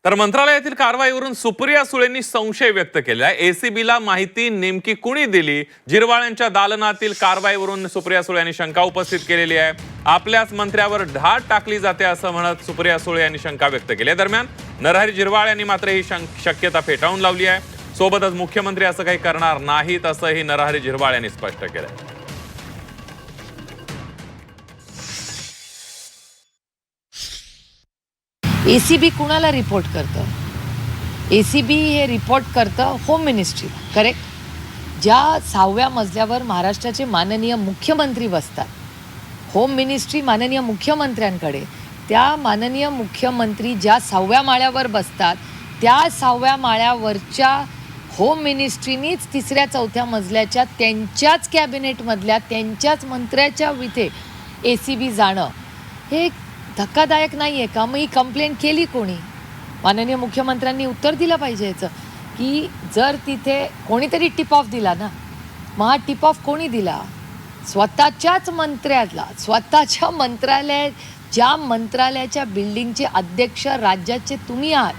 तर मंत्रालयातील कारवाईवरून सुप्रिया सुळेंनी संशय व्यक्त केला आहे। एसीबीला माहिती नेमकी कुणी दिली? जिरवाळ्यांच्या दालनातील कारवाईवरून सुप्रिया सुळे यांनी शंका उपस्थित केलेली आहे। आपल्याच मंत्र्यावर ढाल टाकली जाते असं म्हणत सुप्रिया सुळे यांनी शंका व्यक्त केली आहे। दरम्यान नरहरी झिरवाळ यांनी मात्र ही शक्यता फेटाळून लावली आहे। सोबतच मुख्यमंत्री असं काही करणार नाहीत असंही नरहरी झिरवाळ यांनी स्पष्ट केलंय। एसीबी कुणाला रिपोर्ट करतं? एसीबी हे रिपोर्ट करतं होम मिनिस्ट्री, करेक्ट? ज्या 6व्या मजल्यावर महाराष्ट्राचे माननीय मुख्यमंत्री बसतात, होम मिनिस्ट्री माननीय मुख्यमंत्र्यांकडे, त्या माननीय मुख्यमंत्री ज्या 6व्या माळ्यावर बसतात त्या 6व्या माळ्यावरच्या होम मिनिस्ट्रीनीच 3ऱ्या 4थ्या मजल्याच्या त्यांच्याच कॅबिनेटमधल्या त्यांच्याच मंत्र्याच्या विथे एसीबी जाणं हे धक्कादायक नाही आहे का? मग ही कंप्लेंट केली कोणी? माननीय मुख्यमंत्र्यांनी उत्तर दिलं पाहिजे याचं की जर तिथे कोणीतरी टिप ऑफ दिला ना, मग हा टिप ऑफ कोणी दिला? स्वतःच्याच मंत्र्याला, स्वतःच्या ज्या मंत्रालयाच्या बिल्डिंगचे अध्यक्ष राज्याचे तुम्ही आहात,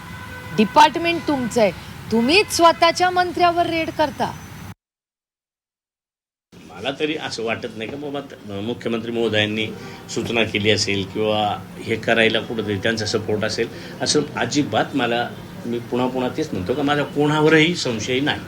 डिपार्टमेंट तुमचं आहे, तुम्हीच स्वतःच्या मंत्र्यावर रेड करता। मला तरी असं वाटत नाही का बाबा मुख्यमंत्री महोदयांनी सूचना केली असेल किंवा हे करायला कुठंतरी त्यांचा सपोर्ट असेल, असं अजिबात मी पुन्हा तेच म्हणतो का माझा कोणावरही संशय नाही।